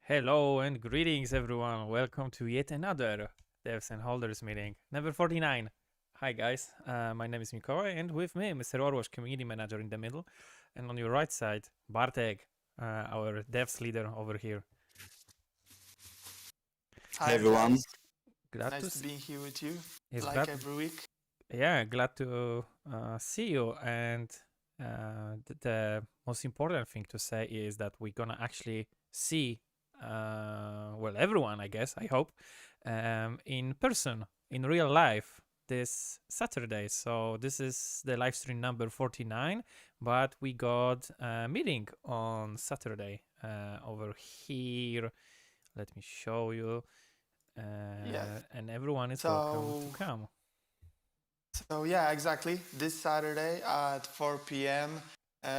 Hello and greetings, everyone. Welcome to yet another devs and holders meeting, number 49. Hi, guys. My name is Mikołaj, and with me, Mr. Orłoś, community manager in the middle, and on your right side, Bartek, our devs leader over here. Hi everyone. Glad nice to be here with you, every week. Yeah, glad to see you. And the most important thing to say is that we're gonna actually see everyone, I guess, I hope, in person, in real life this Saturday. So this is the live stream number 49, but we got a meeting on Saturday over here. Let me show you. And everyone is welcome to come. So yeah, exactly. This Saturday at 4 p.m.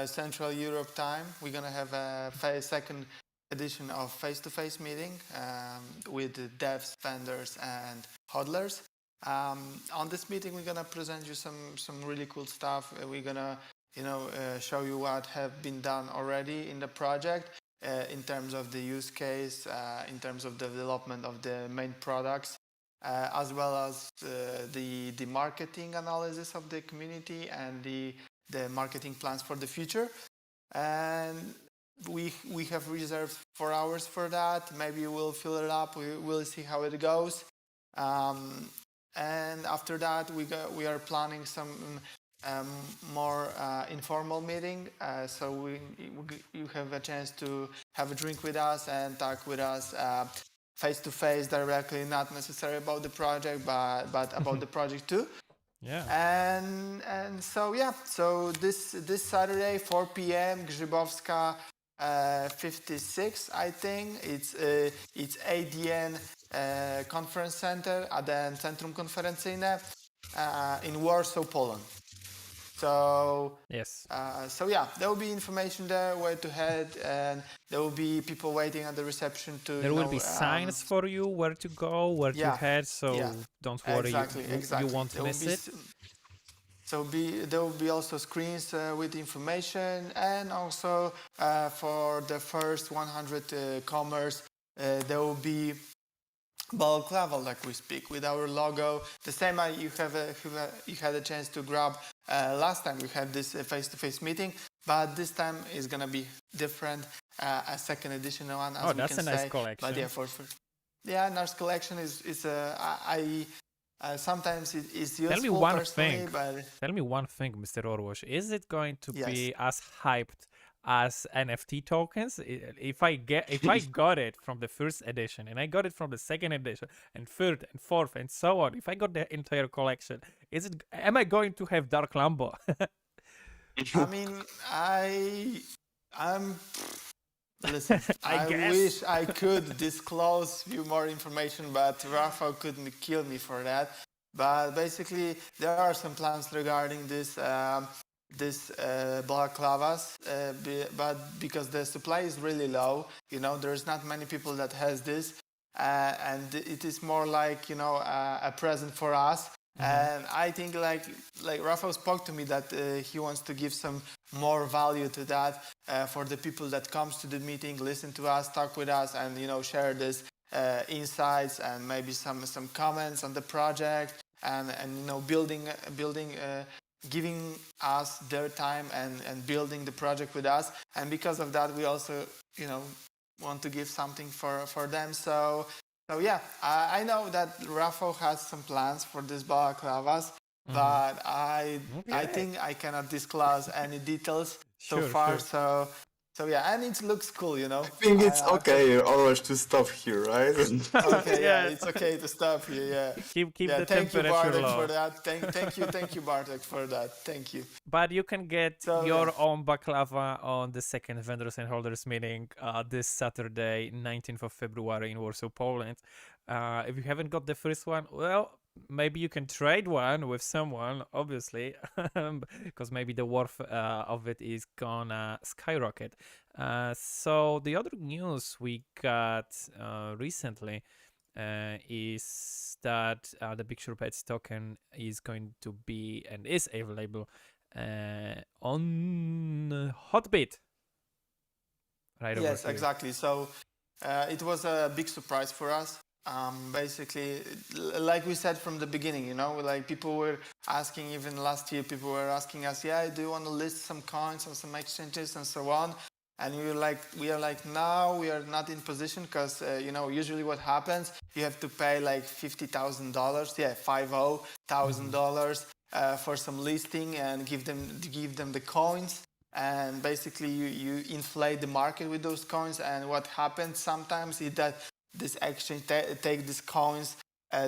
Central Europe time, we're gonna have a second edition of face-to-face meeting with the devs, vendors, and hodlers. On this meeting, we're gonna present you some really cool stuff. We're gonna show you what have been done already in the project in terms of the use case, in terms of the development of the main products. As well as the marketing analysis of the community and the marketing plans for the future. And we have reserved 4 hours for that. Maybe we'll fill it up. We'll see how it goes. And after that, we are planning some more informal meeting. So you have a chance to have a drink with us and talk with us. Face-to-face directly, not necessarily about the project, but about the project too. Yeah. And so yeah, so this Saturday 4 p.m. Grzybowska 56, I think it's ADN Conference Center, ADN Centrum Konferencyjne in Warsaw, Poland. So yes. So yeah, there will be information there where to head, and there will be people waiting at the reception to. There will be signs for you where to go, where to head. So don't worry, you won't miss it. So there will be also screens with information, and also for the first 100 commerce, there will be balaclava, like we speak, with our logo. The same you had a chance to grab last time we had this face-to-face meeting, but this time is gonna be different, a second edition one. As that's a nice collection. But yeah, nice collection is sometimes it is useful. Tell me one thing, Mr. Orłoś. Is it going to be as hyped as NFT tokens? If I got it from the first edition, and I got it from the second edition, and third and fourth and so on, if I got the entire collection, am I going to have Dark Lambo? I mean, listen, I wish I could disclose you more information, but Rafa couldn't kill me for that. But basically, there are some plans regarding this balaclavas, but because the supply is really low, there's not many people that has this, and it is more like a present for us. And I think like Rafa spoke to me that he wants to give some more value to that for the people that comes to the meeting, listen to us, talk with us, and share this insights and maybe some comments on the project, and building giving us their time and building the project with us. And because of that, we also want to give something for them. So yeah, I know that Rafa has some plans for this balaclavas, but I think I cannot disclose any details so far. Sure. So yeah, and it looks cool, I think it's okay always to stop here, right? Okay, yeah, it's okay to stop here. Yeah. Keep the temperature low. Thank you, Bartek, for that. Thank you, Bartek, for that. Thank you. But you can get your own baklava on the second vendors and holders meeting this Saturday, 19th of February in Warsaw, Poland. If you haven't got the first one, well, maybe you can trade one with someone, obviously, because maybe the worth of it is gonna skyrocket. So the other news we got recently is that the BigShortBets token is going to be and is available on Hotbit. Right. Yes, exactly. So It was a big surprise for us. Basically, like we said from the beginning, you know, like people were asking, even last year, people were asking us, yeah, do you want to list some coins on some exchanges and so on? And we are like, no, we are not in position because, you know, usually what happens, you have to pay like $50,000, yeah, $50,000 for some listing and give them the coins. And basically you inflate the market with those coins. And what happens sometimes is that this exchange take these coins,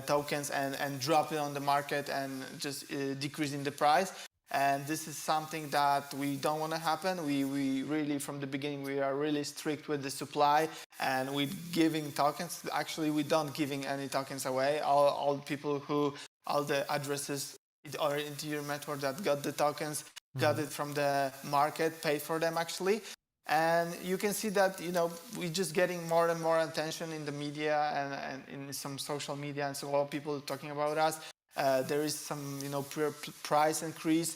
tokens, and drop it on the market and just decreasing the price. And this is something that we don't want to happen. We really, from the beginning, we are really strict with the supply and with giving tokens. Actually, we don't giving any tokens away. All the addresses or into your network that got the tokens, got it from the market, paid for them actually. And you can see that, you know, we're just getting more and more attention in the media and in some social media and so on, people talking about us. There is some, you know, price increase,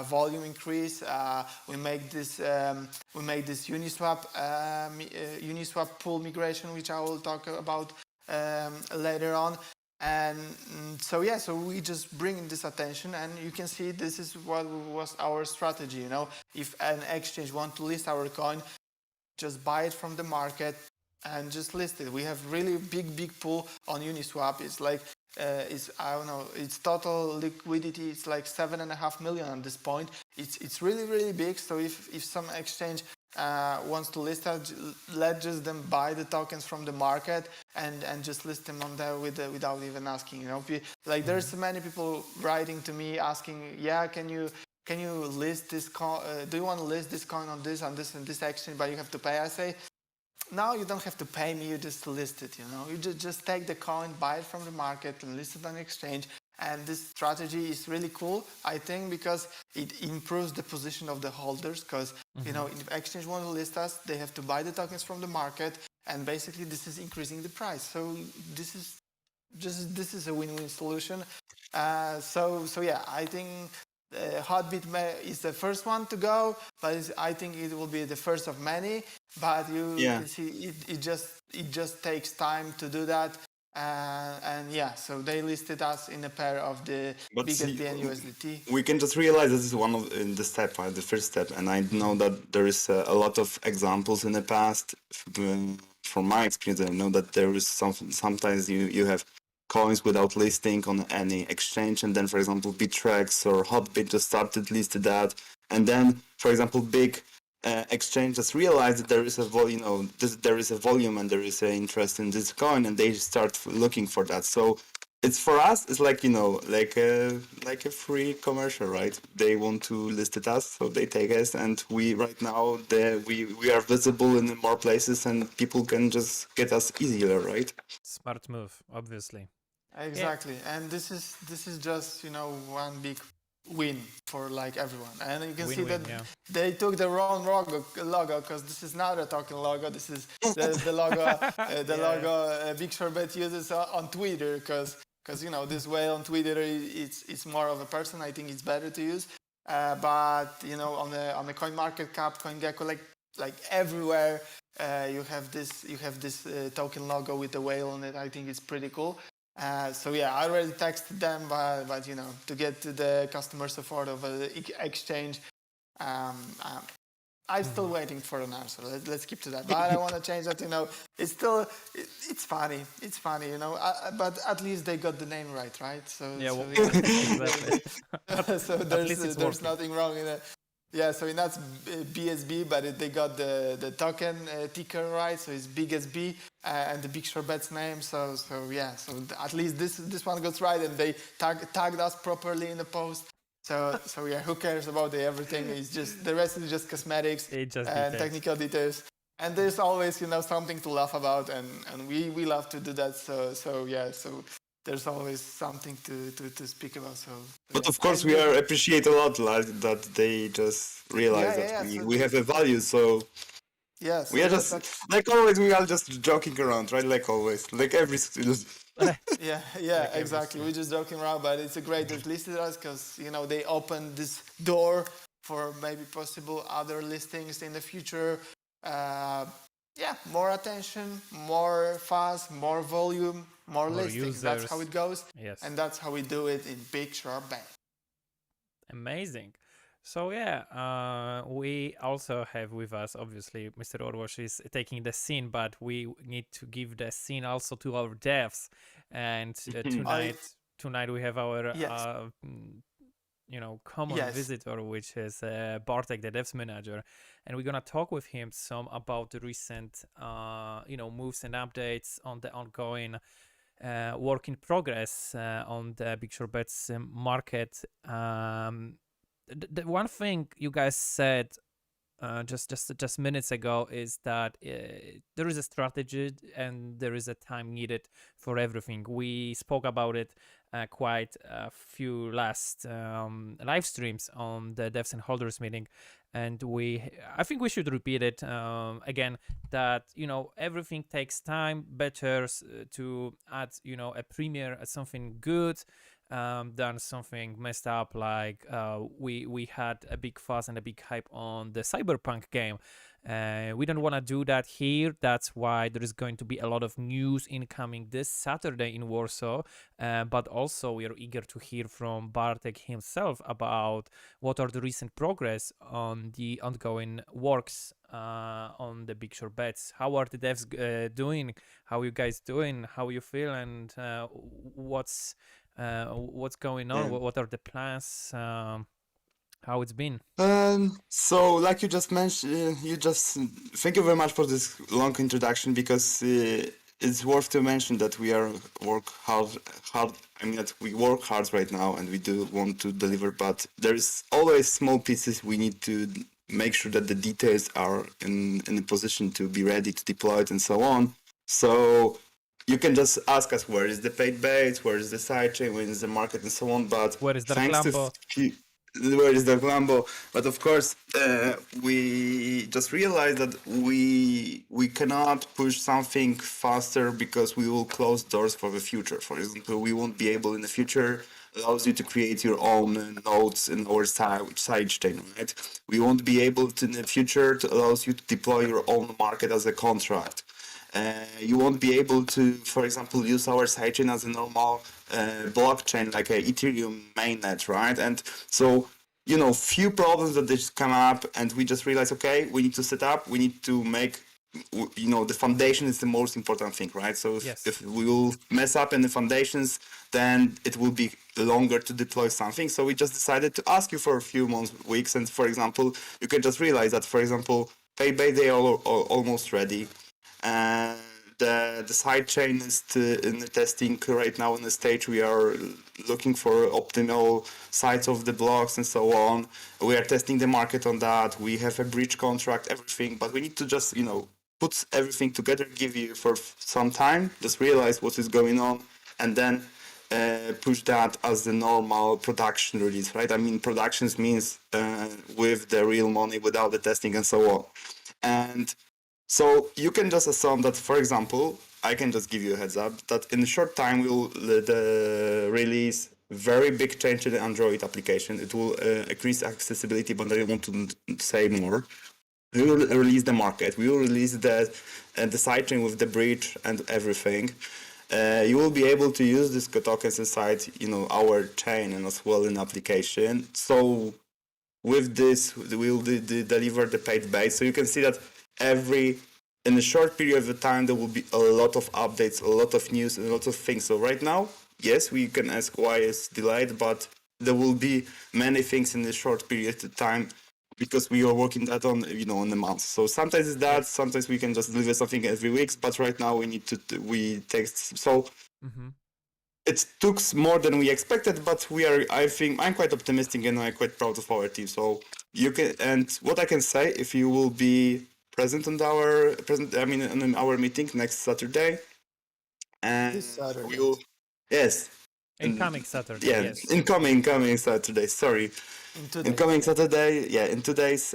volume increase. We make this Uniswap pool migration, which I will talk about later on. And so yeah, so we just bring this attention, and you can see this is what was our strategy. You know, if an exchange want to list our coin, just buy it from the market and just list it. We have really big pool on Uniswap. It's like I don't know, its total liquidity is like 7.5 million at this point. It's really big. So if some exchange wants to list us, let just them buy the tokens from the market and just list them on there without even asking. You know, like there's so many people writing to me asking, yeah, can you list this coin? Do you want to list this coin on this and this exchange? But you have to pay. I say, no, you don't have to pay me. You just list it. You know, you just take the coin, buy it from the market, and list it on the exchange. And this strategy is really cool, I think, because it improves the position of the holders. Because you know, if exchange want to list us, they have to buy the tokens from the market, and basically this is increasing the price. So this is a win-win solution. So yeah, I think Hotbit is the first one to go, but I think it will be the first of many. But you can see it just takes time to do that. And yeah, so they listed us in a pair of the BIGSBnet and USDT. We can just realize this is one of the step, right? The first step, and I know that there is a lot of examples in the past. From my experience, I know that there is sometimes you have coins without listing on any exchange, and then, for example, Bittrex or Hotbit just started listed that, and then, for example, big exchange just realized that there is a there is a volume and there is an interest in this coin, and they start looking for that. So it's for us, it's like, you know, like a free commercial, right? They want to list it us, so they take us, and we right now we are visible in more places, and people can just get us easier, right? Smart move, obviously. Exactly, and this is just, you know, one big win for like everyone. And you can see that they took the wrong logo, because this is not a token logo. This is the logo logo BigShortBets uses on Twitter, because you know, this way on Twitter it's more of a person. I think it's better to use. But you know, on the CoinMarketCap, CoinGecko, like everywhere you have this token logo with the whale on it. I think it's pretty cool. So yeah, I already texted them, but you know, to get to the customer support of the exchange, I'm still waiting for an answer. Let's keep to that. But I want to change that. You know, it's funny. It's funny, you know. But at least they got the name right? So yeah, well, so, exactly. so there's nothing wrong in it. Yeah, so that's BSB, but they got the token ticker right, so it's BigSB and the BigShortBets name. So yeah, so at least this one got right, and they tagged us properly in the post. So yeah, who cares about everything? It's just the rest is just cosmetics and technical details. And there's always, you know, something to laugh about, and we love to do that. So yeah, so there's always something to speak about. But of course, we appreciate a lot that they just realize that we have a value. So yes, we are just like always. We are just joking around, right? Like always, like every student. yeah, like exactly. We're just joking around, but it's a great that listed us, because you know, they opened this door for maybe possible other listings in the future. more attention, more fast, more volume, more listings. That's how it goes. Yes. And that's how we do it in BigShortBets. Amazing. So we also have with us, obviously, Mr. Orwash is taking the scene, but we need to give the scene also to our devs. And tonight we have our common visitor, which is Bartek, the devs manager, and we're gonna talk with him some about the recent moves and updates on the ongoing work in progress on the BigShortBets market. The one thing you guys said just minutes ago is that there is a strategy and there is a time needed for everything. We spoke about it quite a few last live streams on the devs and holders meeting, and I think we should repeat it again, that everything takes time. Better to add a premiere at something good than something messed up, like we had a big fuss and a big hype on the Cyberpunk game. We don't want to do that here. That's why there is going to be a lot of news incoming this Saturday in Warsaw, but also we are eager to hear from Bartek himself about what are the recent progress on the ongoing works on the BigShortBets. How are the devs doing? How are you guys doing? How you feel? And what's going on? What are the plans? How it's been? So like you just mentioned, thank you very much for this long introduction, because it's worth to mention that we work hard. I mean that we work hard right now, and we do want to deliver, but there is always small pieces we need to make sure that the details are in a position to be ready to deploy it and so on. So you can just ask us, where is the paid bait, where is the sidechain, where is the market, and so on. But where is the Lambo? Where is the Lambo? But of course, we just realized that we cannot push something faster, because we will close doors for the future. For example, we won't be able in the future allows you to create your own nodes in our sidechain, right? We won't be able to in the future to allows you to deploy your own market as a contract. You won't be able to, for example, use our sidechain as a normal blockchain, like a Ethereum mainnet, right? And so, few problems that just come up, and we just realize, okay, we need to set up, we need to make, the foundation is the most important thing, right? So if we will mess up in the foundations, then it will be longer to deploy something. So we just decided to ask you for a few weeks. And for example, you can just realize that, for example, Paybay, they are almost ready. The sidechain is in the testing right now in the stage. We are looking for optimal sides of the blocks and so on. We are testing the market on that. We have a bridge contract, everything, but we need to just, put everything together, give you for some time, just realize what is going on, and then push that as the normal production release, right? I mean, productions means with the real money, without the testing and so on. And so you can just assume that, for example, I can just give you a heads up that in a short time we'll release very big change to the Android application. It will increase accessibility, but I don't want to say more. We will release the market. We will release the sidechain with the bridge and everything. You will be able to use these tokens inside, our chain and as well in application. So with this, we will deliver the paid base. So you can see that in a short period of time, there will be a lot of updates, a lot of news, and a lot of things. So right now, yes, we can ask why it's delayed, but there will be many things in a short period of time, because we are working that on, on a month. So sometimes it's that, sometimes we can just deliver something every week, but right now we text. So it took more than we expected, but I'm quite optimistic, and I'm quite proud of our team. So and what I can say, if you will be present on our meeting next Saturday, and This Saturday. we will, yes, incoming Saturday. Yeah, yes. incoming Saturday. Sorry, incoming Saturday. Yeah, in 2 days,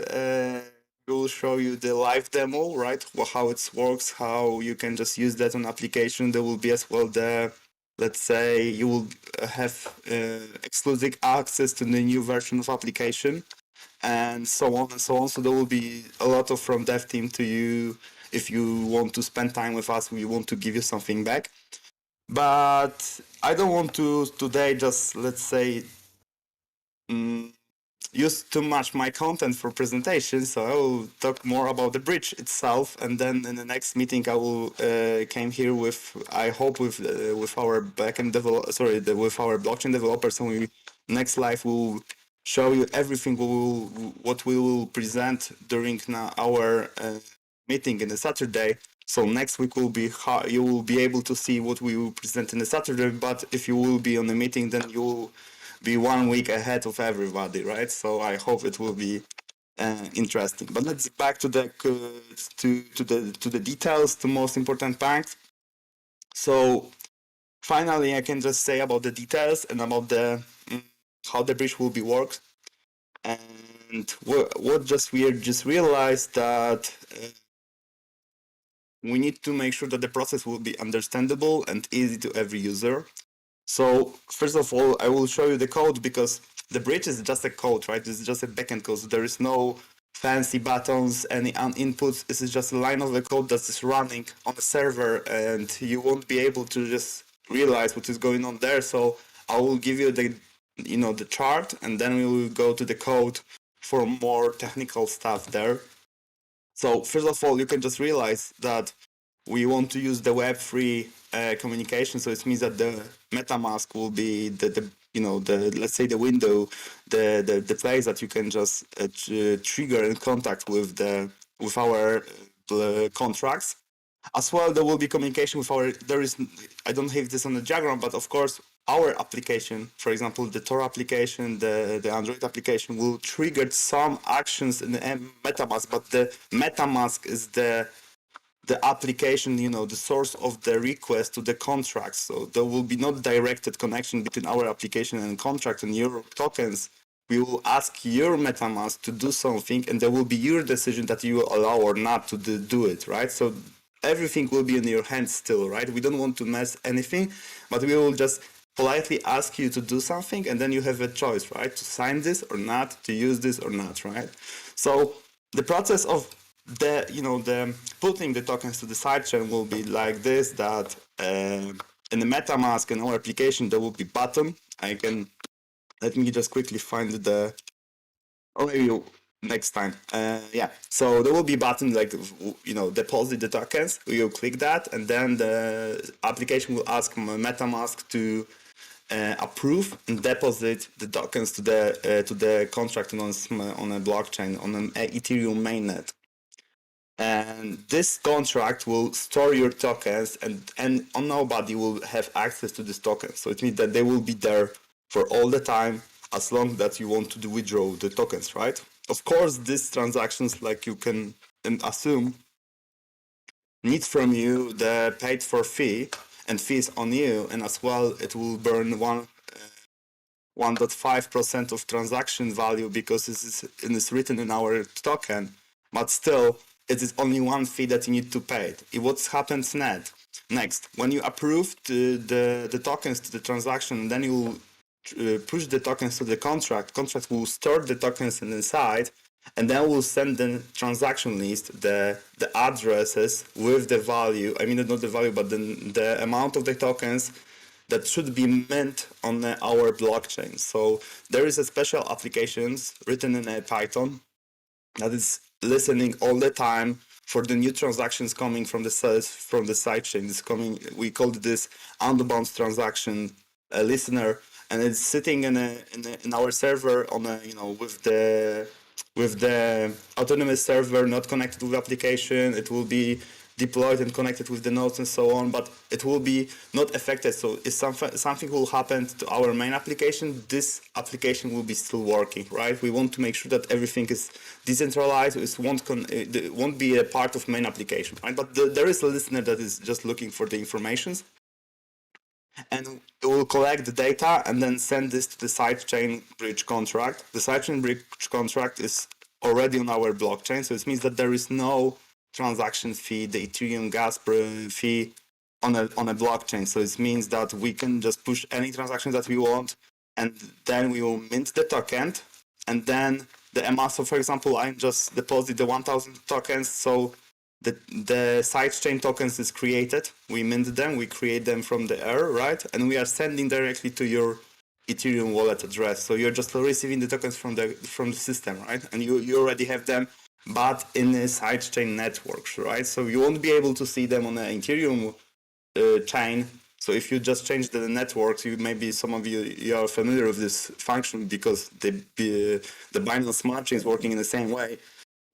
we will show you the live demo, right? How it works, how you can just use that on application. There will be as well let's say you will have exclusive access to the new version of application, and so on and so on. So there will be a lot of from dev team to you, if you want to spend time with us, we want to give you something back. But I don't want to today just, let's say, use too much my content for presentation, so I will talk more about the bridge itself, and then in the next meeting I will came here with, I hope, with our backend with our blockchain developers, and we next live will show you everything what we will present during our meeting in the Saturday. So next week will be you will be able to see what we will present in the Saturday, but if you will be on the meeting, then you will be 1 week ahead of everybody, right? So I hope it will be interesting. But let's back to the details, the most important part. So finally, I can just say about the details and about the how the bridge will be worked. And what we just realized that we need to make sure that the process will be understandable and easy to every user. So first of all, I will show you the code, because the bridge is just a code, right? This is just a backend code. So there is no fancy buttons, any inputs. This is just a line of the code that is running on a server, and you won't be able to just realize what is going on there. So I will give you the chart, and then we will go to the code for more technical stuff there. So first of all, you can just realize that we want to use the Web3 communication. So it means that the MetaMask will be the let's say the window, the place that you can just trigger in contact with our contracts. As well, there will be communication with I don't have this on the diagram, but of course, our application, for example, the Tor application, the Android application, will trigger some actions in the MetaMask, but the MetaMask is the application, the source of the request to the contract. So there will be not directed connection between our application and contract and your tokens. We will ask your MetaMask to do something, and there will be your decision that you will allow or not to do it, right? So everything will be in your hands still, right? We don't want to mess anything, but we will just politely ask you to do something, and then you have a choice, right? To sign this or not, to use this or not, right? So the process of the putting the tokens to the sidechain will be like this, that in the MetaMask in our application there will be button. Let me just quickly find or maybe next time. So there will be a button like, deposit the tokens. You'll click that, and then the application will ask MetaMask to approve and deposit the tokens to the contract on a blockchain, on an Ethereum mainnet. And this contract will store your tokens, and nobody will have access to this token. So it means that they will be there for all the time, as long that you want to withdraw the tokens, right? Of course, these transactions, like you can assume, need from you the paid for fee, and fees on you, and as well it will burn 1.5% of transaction value, because it is written in our token, but still it is only one fee that you need to pay. What happens next? When you approve the tokens to the transaction, then you push the tokens to the contract. Contract will store the tokens inside, and then we'll send the transaction list, the addresses with the value. I mean, not the value, but the amount of the tokens that should be mint on our blockchain. So there is a special applications written in Python that is listening all the time for the new transactions coming from the sidechain. We call this unbound transaction listener, and it's sitting in our server with the autonomous server, not connected with the application. It will be deployed and connected with the nodes and so on, but it will be not affected. So if something will happen to our main application, this application will be still working, right? We want to make sure that everything is decentralized. It won't be a part of main application, right? But there is a listener that is just looking for the information, and it will collect the data and then send this to the sidechain bridge contract. The sidechain bridge contract is already on our blockchain, so it means that there is no transaction fee, the Ethereum gas fee on a blockchain. So it means that we can just push any transaction that we want, and then we will mint the token, and then the amount. So for example, I just deposit the 1,000 tokens. So the sidechain tokens is created. We mint them, we create them from the air, right? And we are sending directly to your Ethereum wallet address. So you're just receiving the tokens from the system, right? And you already have them, but in the sidechain networks, right? So you won't be able to see them on the Ethereum chain. So if you just change the networks, maybe some of you are familiar with this function because the Binance Smart Chain is working in the same way.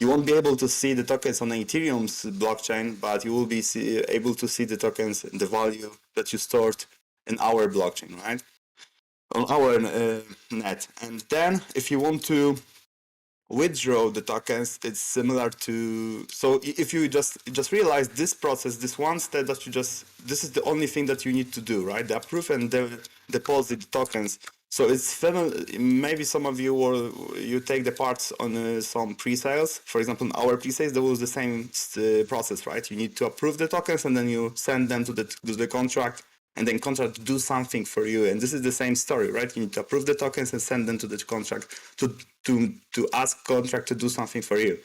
You won't be able to see the tokens on Ethereum's blockchain, but you will be able to see the tokens, the value that you stored in our blockchain, right? On our net. And then if you want to withdraw the tokens, it's similar to, so if you just realize this process, this one step that this is the only thing that you need to do, right? The approve and deposit the tokens. So it's maybe some of you you take the parts on some pre-sales. For example, in our pre-sales, there was the same process, right? You need to approve the tokens and then you send them to the contract, and then contract do something for you. And this is the same story, right? You need to approve the tokens and send them to the contract to ask contract to do something for you.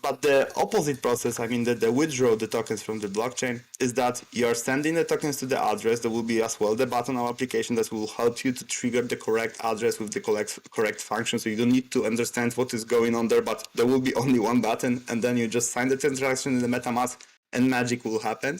But the opposite process, I mean, the withdraw the tokens from the blockchain, is that you are sending the tokens to the address. There will be as well the button on our application that will help you to trigger the correct address with the correct function. So you don't need to understand what is going on there, but there will be only one button, and then you just sign the transaction in the MetaMask, and magic will happen.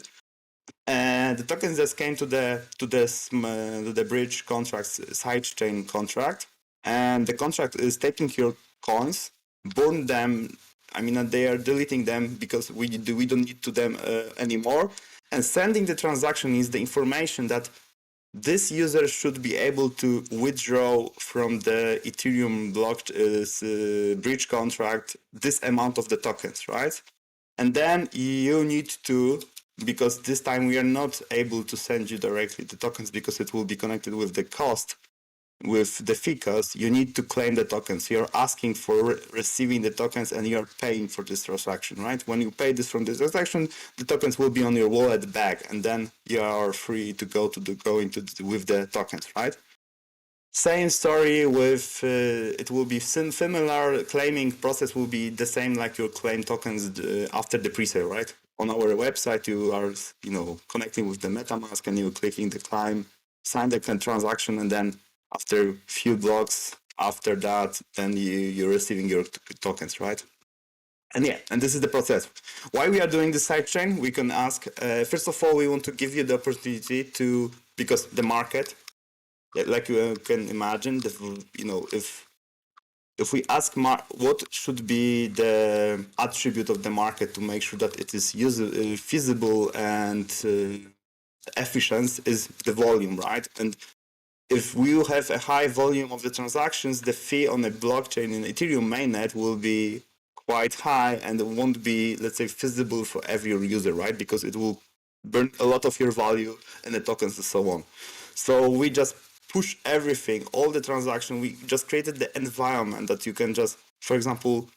And the tokens just came to the bridge contracts sidechain contract, and the contract is taking your coins, burn them. I mean, they are deleting them because we don't need to them anymore, and sending the transaction is the information that this user should be able to withdraw from the Ethereum bridge contract this amount of the tokens, right? And then you need to, because this time we are not able to send you directly the tokens because it will be connected with the cost, with the fee cost, you need to claim the tokens. You're asking for receiving the tokens and you're paying for this transaction, right? When you pay this from this transaction, the tokens will be on your wallet back, and then you are free to go with the tokens, right? Same story with, it will be similar, claiming process will be the same like your claim tokens after the pre-sale, right? On our website, you are, connecting with the MetaMask and you're clicking the claim, sign the transaction, and then after a few blocks after that, then you're receiving your tokens, right? And this is the process. Why we are doing the sidechain? We can ask, first of all, we want to give you the opportunity to, because the market, like you can imagine, if we ask what should be the attribute of the market to make sure that it is feasible and efficient, is the volume, right? And if we have a high volume of the transactions, the fee on a blockchain in Ethereum mainnet will be quite high, and it won't be, let's say, feasible for every user, right? Because it will burn a lot of your value in the tokens and so on. So we just push everything, all the transactions. We just created the environment that you can just, for example,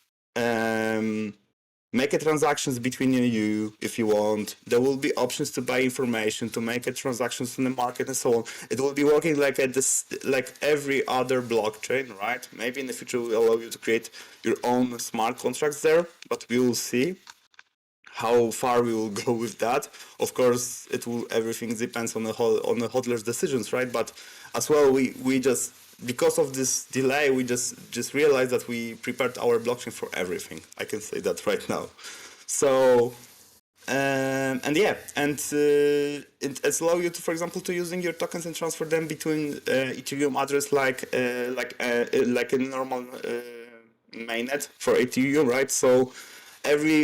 make a transactions between you if you want. There will be options to buy information, to make a transactions in the market and so on. It will be working like like every other blockchain, right? Maybe in the future will allow you to create your own smart contracts there, but we will see how far we will go with that. Of course, everything depends on the hodler's decisions, right? But as well, we just, because of this delay, we just realized that we prepared our blockchain for everything. I can say that right now. So it allows you to, for example, to using your tokens and transfer them between Ethereum address like a normal mainnet for Ethereum, right? So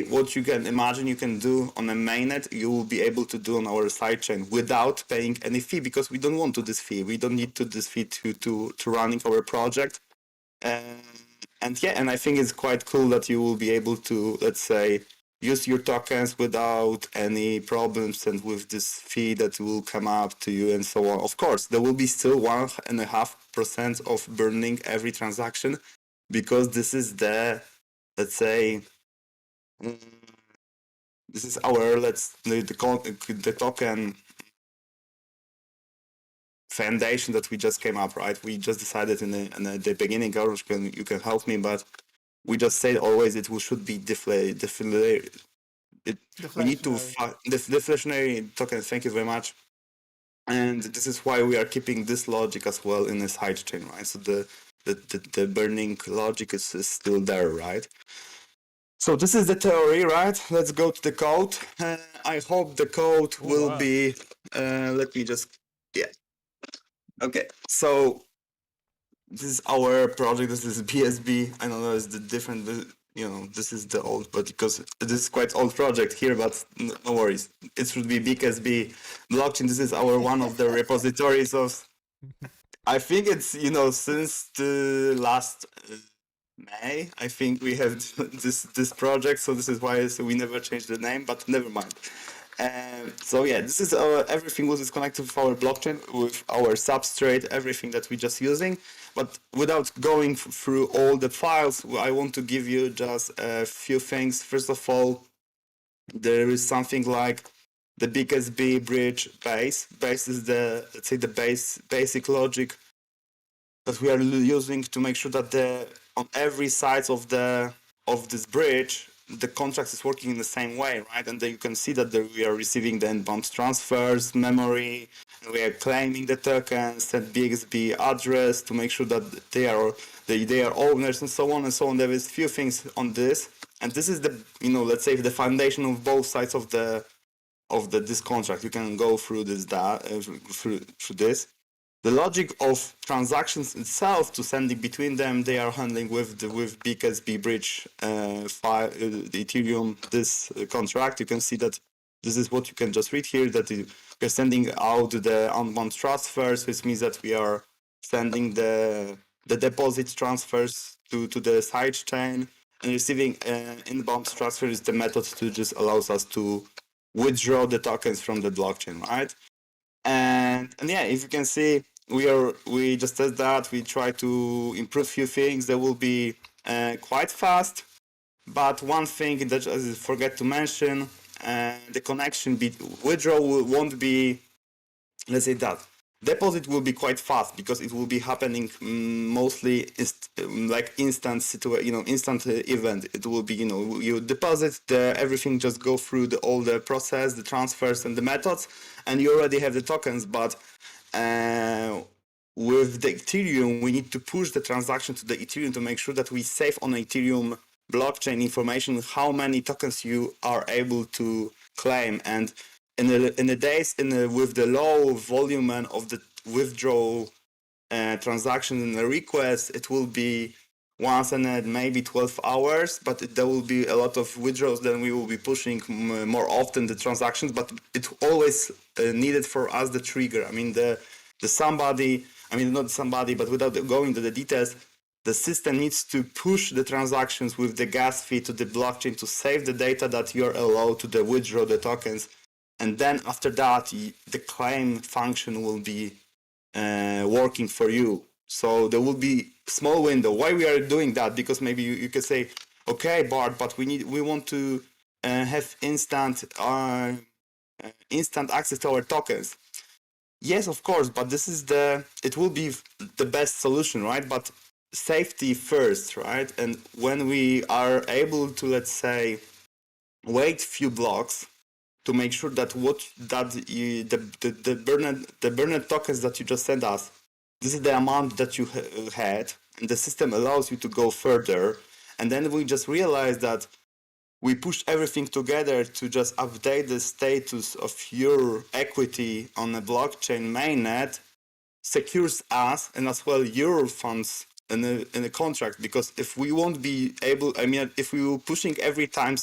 what you can imagine you can do on a mainnet, you will be able to do on our sidechain without paying any fee, because we don't want to this fee. We don't need to this fee to running our project. And I think it's quite cool that you will be able to, let's say, use your tokens without any problems and with this fee that will come up to you and so on. Of course, there will be still 1.5% of burning every transaction, because this is the, let's say, this is our the token foundation that we just came up, right? We just decided in the beginning, Garush, you can help me, but we just say always it should be deflationary. We need to deflationary token. Thank you very much. And this is why we are keeping this logic as well in the sidechain, right? So the burning logic is still there, right? So this is the theory, right? Let's go to the code. I hope the code will be. Let me just. Yeah. Okay. So this is our project. This is BSB. I don't know. It's the different. This is the old, but because this is quite old project here, but no worries. It should be BigSB blockchain. This is our one of the repositories of. I think it's since the last May. I think we have this project, so this is why we never changed the name. But never mind. So yeah, this is everything was connected with our blockchain, with our substrate, everything that we're just using. But without going through all the files, I want to give you just a few things. First of all, there is something like the BIGSB bridge base. Base is the, let's say, the basic logic that we are using to make sure that on every side of this bridge, the contract is working in the same way, right? And then you can see that we are receiving the inbound transfers, memory, and we are claiming the tokens, set BIGSB address to make sure that they are owners, and so on and so on. There is few things on this, and this is the let's say the foundation of both sides of this contract. You can go through this through this. The logic of transactions itself to sending between them, they are handling with BIGSB bridge file, the Ethereum, this contract. You can see that this is what you can just read here, that we're sending out the unbound transfers, which means that we are sending the deposit transfers to the sidechain, and receiving inbound transfer is the method to just allows us to withdraw the tokens from the blockchain, right? And yeah, if you can see, we just test that. We try to improve few things. They will be quite fast, but one thing that I forget to mention, the connection withdrawal won't be, let's say that deposit will be quite fast because it will be happening mostly like instant instant event. It will be you deposit everything, just go through all the process, the transfers and the methods, and you already have the tokens. But with the Ethereum, we need to push the transaction to the Ethereum to make sure that we save on Ethereum blockchain information how many tokens you are able to claim. And in the days with the low volume of the withdrawal transaction and the request, it will be once in maybe 12 hours, but there will be a lot of withdrawals. Then we will be pushing more often the transactions, but it always needed for us the trigger. I mean, not somebody, but without going into the details, the system needs to push the transactions with the gas fee to the blockchain to save the data that you're allowed to withdraw the tokens. And then after that, the claim function will be working for you. So there will be small window. Why we are doing that? Because maybe you could say, okay, Bart, but we want to have instant access to our tokens. Yes, of course, but it will be the best solution, right? But safety first, right? And when we are able to, let's say, wait few blocks to make sure that the burned tokens that you just sent us, this is the amount that you had, and the system allows you to go further. And then we just realize that we push everything together to just update the status of your equity on the blockchain mainnet, secures us and as well your funds in a contract. Because if we won't be able, if we were pushing every time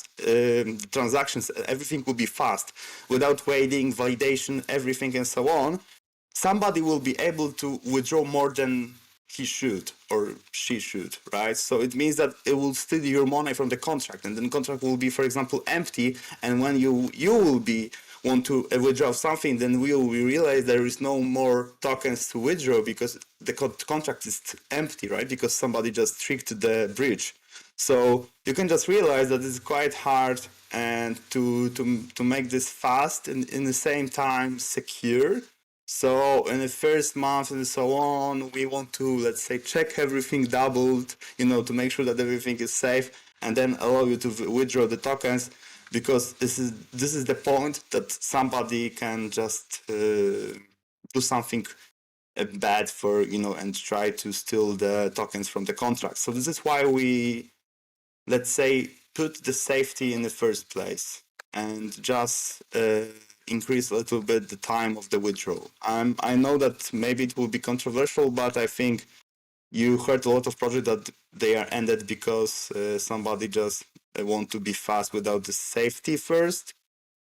transactions, everything will be fast without waiting, validation, everything and so on. Somebody will be able to withdraw more than he should or she should, right? So it means that it will steal your money from the contract, and then the contract will be, for example, empty. And when you will want to withdraw something, then we will realize there is no more tokens to withdraw because the contract is empty, right? Because somebody just tricked the bridge. So you can just realize that it's quite hard and to make this fast and in the same time secure. So in the first month and so on, we want to, let's say, check everything doubled, to make sure that everything is safe, and then allow you to withdraw the tokens, because this is the point that somebody can just do something bad for, and try to steal the tokens from the contract. So this is why we, let's say, put the safety in the first place and just increase a little bit the time of the withdrawal. I know that maybe it will be controversial, but I think you heard a lot of projects that they are ended because somebody just want to be fast without the safety first.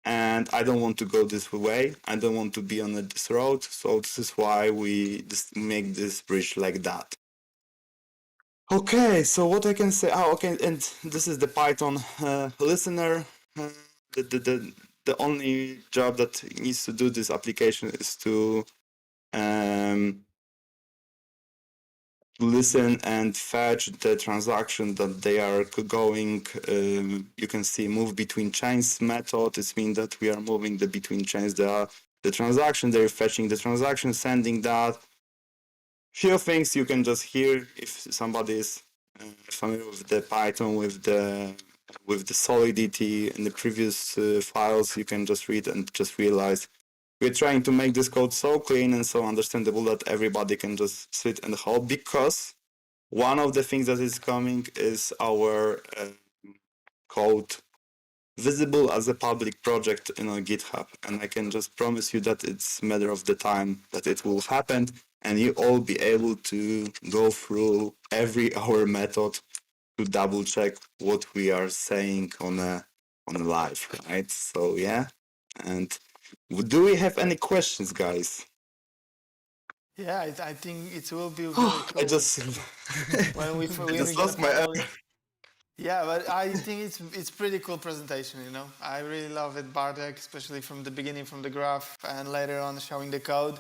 And I don't want to go this way. I don't want to be on this road. So this is why we just make this bridge like that. Okay, so what I can say? Okay, and this is the Python listener. The only job that needs to do this application is to listen and fetch the transaction that they are going. You can see move between chains method. It means that we are moving the between chains. The transaction, they're fetching the transaction, sending that. Few things you can just hear if somebody is familiar with the Python, with the solidity in the previous files. You can just read and just realize we're trying to make this code so clean and so understandable that everybody can just sit and hold, because one of the things that is coming is our code visible as a public project in our GitHub. And I can just promise you that it's a matter of the time that it will happen, and you all be able to go through every our method to double check what we are saying on a live, right? So yeah. And do we have any questions, guys? Yeah, I think it will be very cool. I just lost my. Yeah, but I think it's pretty cool presentation, I really love it, Bartek, especially from the beginning, from the graph, and later on showing the code.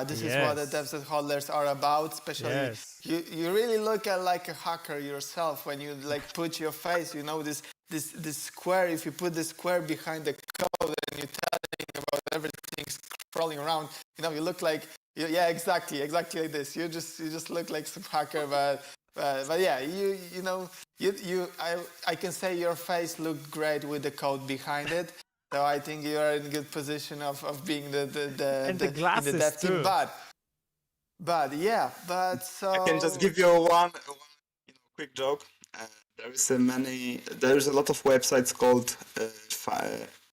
This is what the DEVS hodlers are about, especially you really look at like a hacker yourself when you like put your face, this square. If you put the square behind the code and you're telling about everything scrolling around, you look like exactly like this. You just look like some hacker, but yeah, I can say your face looked great with the code behind it. So I think you are in a good position of being the and the glasses in the dev team. too. But so I can just give you one quick joke. There's a lot of websites called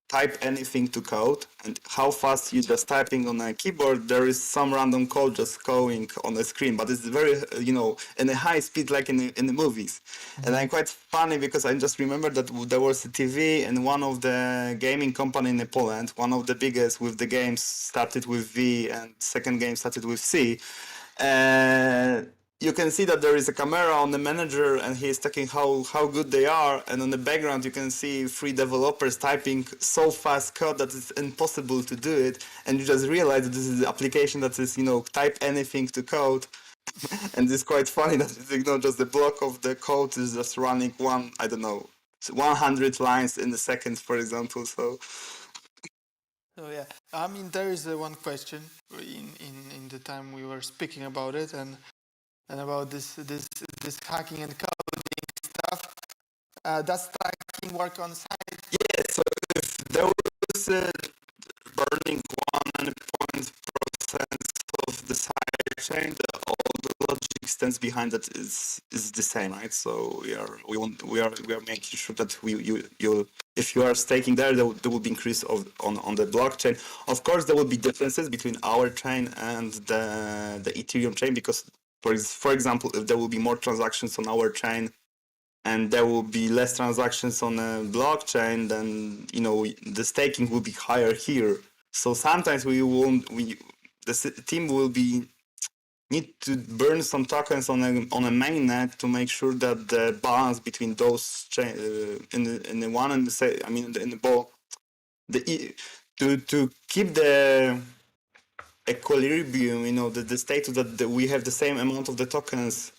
type anything to code, and how fast you just typing on a keyboard, there is some random code just going on the screen, but it's very in a high speed, like in the movies. And I'm quite funny because I just remember that there was a TV, and one of the gaming company in Poland, one of the biggest with the games, started with V and second game started with C. You can see that there is a camera on the manager and he is checking how good they are, and on the background you can see 3 developers typing so fast code that it's impossible to do it, and you just realize that this is the application that is type anything to code. And it's quite funny that just the block of the code is just running 100 lines in a second, for example. So yeah, I mean, there is one question in the time we were speaking about it, and about this hacking and coding stuff. Does hacking work on site? Yeah, so if there was a burning 1% of the sidechain, all the logic stands behind that is the same, right? So we are making sure that if you are staking there will be increase on the blockchain. Of course, there will be differences between our chain and the Ethereum chain, because for example, if there will be more transactions on our chain and there will be less transactions on a blockchain, then the staking will be higher here. So sometimes the team will need to burn some tokens on a mainnet to make sure that the balance between those in the one and in the ball, to keep the equilibrium, the status that we have the same amount of the tokens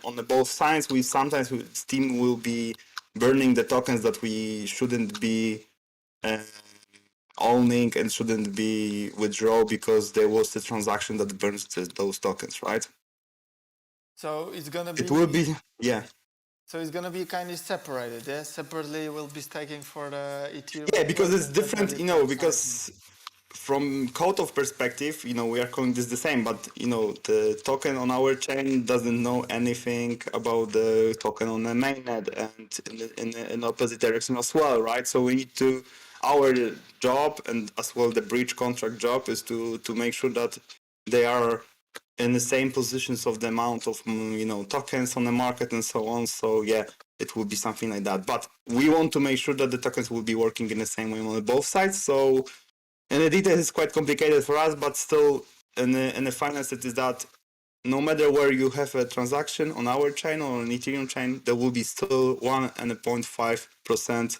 on the both sides. Sometimes Steam will be burning the tokens that we shouldn't be owning and shouldn't be withdrawn because there was the transaction that burns those tokens, right? So it's gonna It will be. be, yeah. So it's gonna be kind of separated. Yeah, separately we'll be staking for the Ethereum Yeah, because network it's and different, separately you for know, the SideChain. because from code of perspective, you know, we are calling this the same, but you know, the token on our chain doesn't know anything about the token on the mainnet, and in opposite direction as well, right? So we need to, our job and as well the bridge contract job is to make sure that they are in the same positions of the amount of you know tokens on the market and so on. So yeah, it will be something like that. But we want to make sure that the tokens will be working in the same way on both sides. So and the details is quite complicated for us, but still in the finance it is that no matter where you have a transaction on our chain or on Ethereum chain, there will be still 1.5%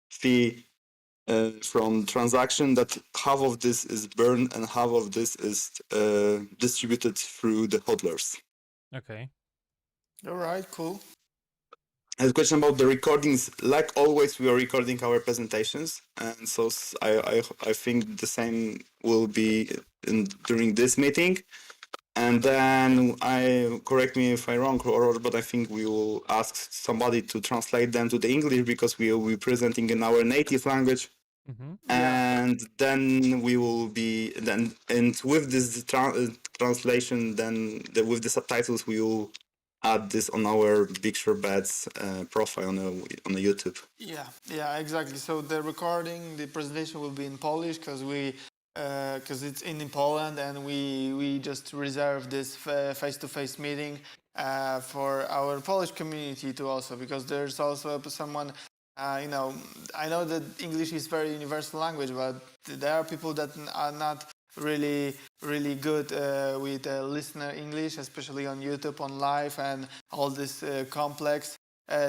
fee from transaction, that half of this is burned and half of this is distributed through the hodlers. Okay. All right, cool. And the question about the recordings, like always, we are recording our presentations, and so I think the same will be during this meeting. And then correct me if I'm wrong, but I think we will ask somebody to translate them to the English because we will be presenting in our native language. Mm-hmm. And then we will be and with this translation, then with the subtitles, we will add this on our BigShortBets profile on the YouTube. Yeah, exactly. So the recording, the presentation will be in Polish because it's in Poland, and we just reserve this face-to-face meeting for our Polish community too, also because there's also someone. You know, I know that English is very universal language, but there are people that are not really good with listener English, especially on YouTube, on live, and all this complex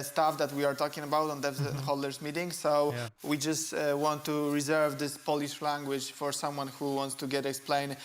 stuff that we are talking about on DEVS and HODLERS meetings. So Yeah. we just want to reserve this Polish language for someone who wants to get explained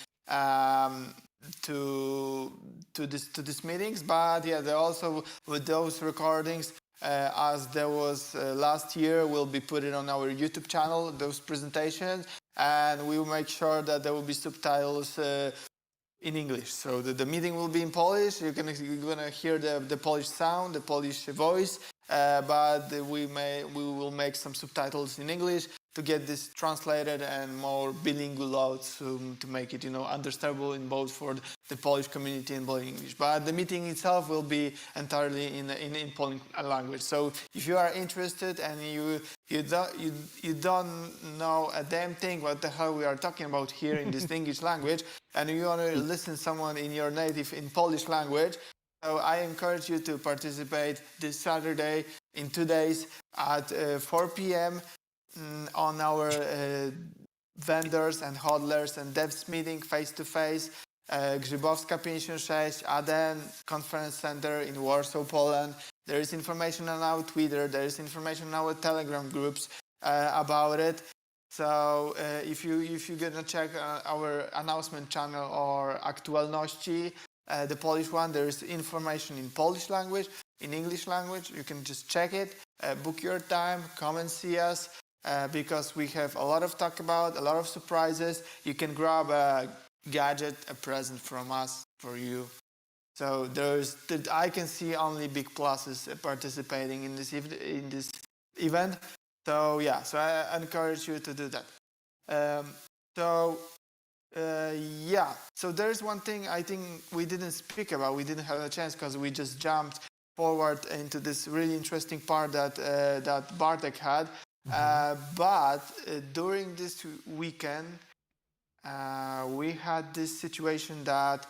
to this meetings. But yeah, they also with those recordings. As there was last year, we'll be putting on our YouTube channel those presentations, and we will make sure that there will be subtitles in English. So the meeting will be in Polish. You're gonna hear the Polish sound, the Polish voice, but we will make some subtitles in English to get this translated and more bilingual out to make it understandable in both for the Polish community and both English. But the meeting itself will be entirely in Polish language. So if you are interested and you don't know a damn thing what the hell we are talking about here in this English language, and you want to listen someone in your native in Polish language, so I encourage you to participate this Saturday in 2 days at 4 p.m. On our vendors and hodlers and devs meeting face-to-face. Grzybowska 56, Aden Conference Center in Warsaw, Poland. There is information on our Twitter, there is information on our Telegram groups about it. So if you're gonna check our announcement channel or aktualności, the Polish one, there is information in Polish language, in English language. You can just check it, book your time, come and see us. Because we have a lot of talk about, a lot of surprises. You can grab a gadget, a present from us for you. So I can see only big pluses participating in this event. So yeah, so I encourage you to do that. So there's one thing I think we didn't speak about. We didn't have a chance because we just jumped forward into this really interesting part that Bartek had. But during this weekend, we had this situation that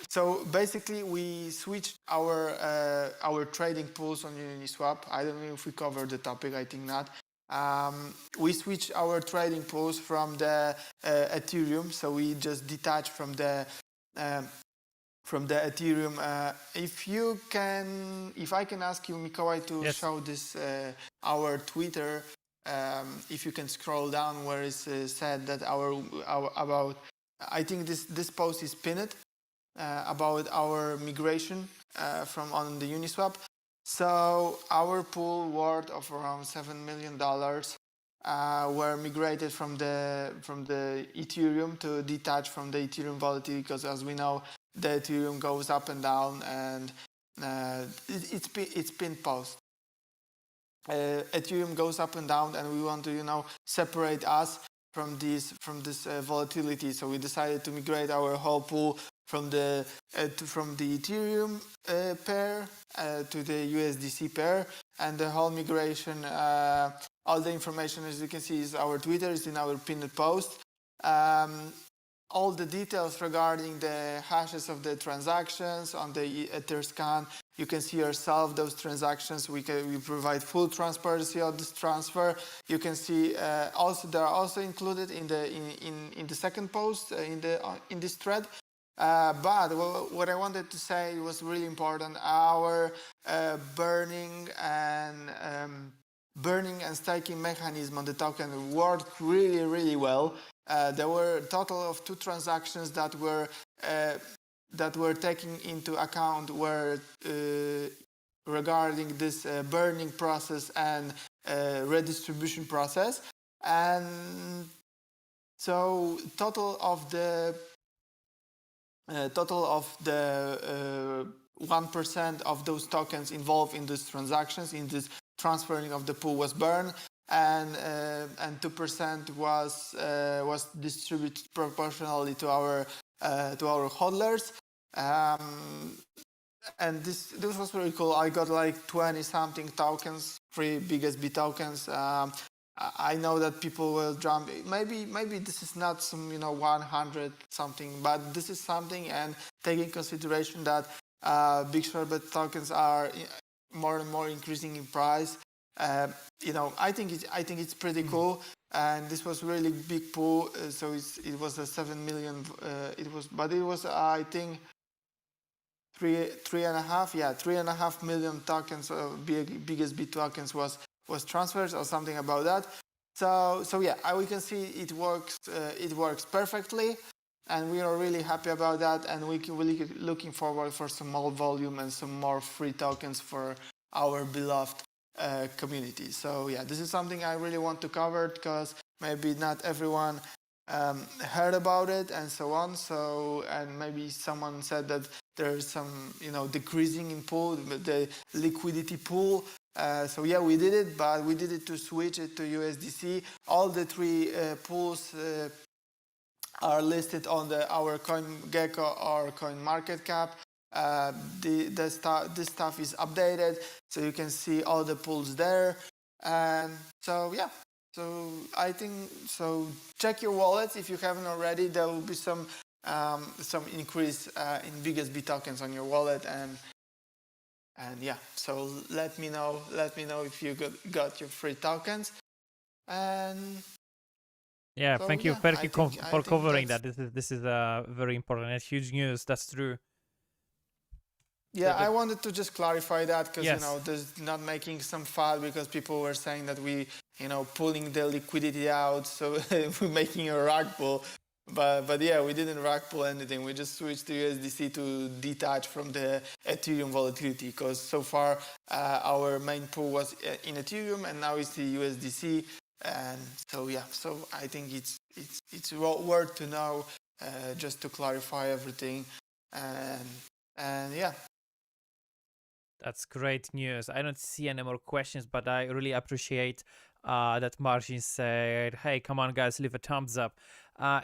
so basically we switched our trading pools on Uniswap. I don't know if we covered the topic. I think not. We switched our trading pools from the Ethereum, so we just detached from the Ethereum. If I can ask you, Mikołaj, to show this our Twitter. If you can scroll down where it's said that about, I think this post is pinned about our migration from on the Uniswap. So our pool worth of around $7 million were migrated from the Ethereum to detach from the Ethereum volatility, because as we know, the Ethereum goes up and down, and it's been paused. Ethereum goes up and down, and we want to separate us from this volatility. So we decided to migrate our whole pool from the Ethereum pair to the USDC pair, and the whole migration, all the information, as you can see, is our Twitter, is in our pinned post. All the details regarding the hashes of the transactions on the Etherscan, you can see yourself those transactions. We provide full transparency of this transfer. You can see also they are also included in the second post in this thread. But what I wanted to say was really important. Our burning and staking mechanism on the token worked really well. There were a total of 2 transactions that were taken into account regarding this burning process and redistribution process, and so total of the 1% of those tokens involved in these transactions, in this transferring of the pool, was burned, and 2% was distributed proportionally to our hodlers. And this was really cool. I got like 20 something tokens, free BIGSB tokens. I know that people will jump. Maybe this is not some 100 something, but this is something. And taking consideration that BigShortBet tokens are more and more increasing in price, I think it's pretty cool. And this was really big pool. So it was a 7 million. It was I think 3.5 million tokens of BIGSB tokens was transferred or something about that. So yeah, we can see it works perfectly, and we are really happy about that, and we can really looking forward for some more volume and some more free tokens for our beloved community. So yeah, this is something I really want to cover, because maybe not everyone heard about it and so on. So, and maybe someone said that there's some decreasing in pool, the liquidity pool. So yeah, we did it, but we did it to switch it to USDC. All the 3 pools are listed on our CoinGecko or CoinMarketCap. This stuff is updated, so you can see all the pools there. And so yeah, so I think check your wallets if you haven't already. There will be some increase in BIGSB tokens on your wallet, and yeah, so let me know if you got your free tokens. And yeah, so, thank you, yeah, Perky, I think for covering that. This is very important and huge news. That's true. Yeah, I wanted to just clarify that, because Yes. there's not making some fun, because people were saying that we pulling the liquidity out, so we're making a rug pull. But yeah, we didn't rug pull anything. We just switched to USDC to detach from the Ethereum volatility, because so far our main pool was in Ethereum, and now it's the USDC. And so yeah, so I think it's worth to know, just to clarify everything. And yeah. That's great news. I don't see any more questions, but I really appreciate that Marcin said, hey, come on, guys, leave a thumbs up.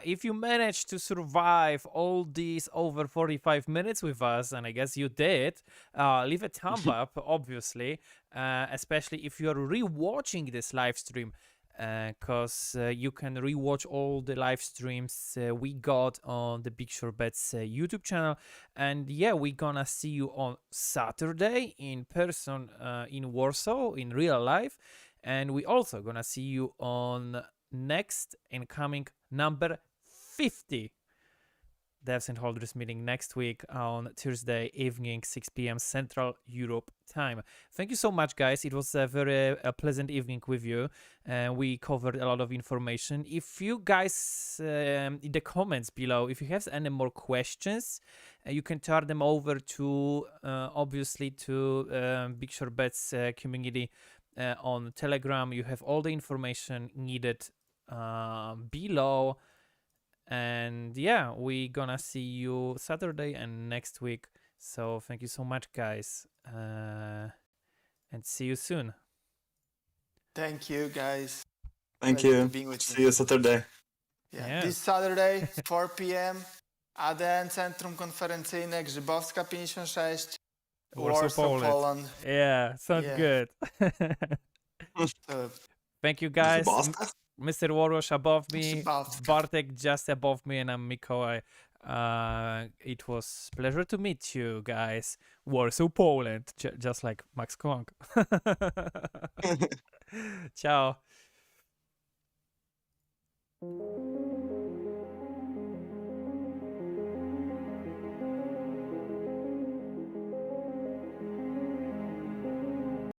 If you managed to survive all these over 45 minutes with us, and I guess you did, leave a thumb up, obviously, especially if you're rewatching this live stream, because you can rewatch all the live streams we got on the BigShortBets YouTube channel. And yeah, we're gonna see you on Saturday in person in Warsaw in real life, and we also gonna see you on next incoming number 50 devs and holders meeting next week on Thursday evening, 6 p.m. Central Europe time. Thank you so much, guys. It was a very pleasant evening with you, and we covered a lot of information. If you guys in the comments below, if you have any more questions, you can turn them over to obviously to BigShortBets community on Telegram. You have all the information needed below. And yeah, we're gonna see you Saturday and next week. So thank you so much, guys, and see you soon. Thank you, guys. Thank Pleasure you. being with See you Saturday. Yeah. This Saturday, 4 p.m. ADN Centrum Konferencyjne Grzybowska 56, Warsaw, Poland. Yeah, sounds good. So, thank you, guys. Grzybowska? Mr. Warwash above me, Grzybowska. Bartek just above me, and I'm Mikołaj. It was pleasure to meet you guys. Warsaw, Poland, just like Max Kong. Ciao.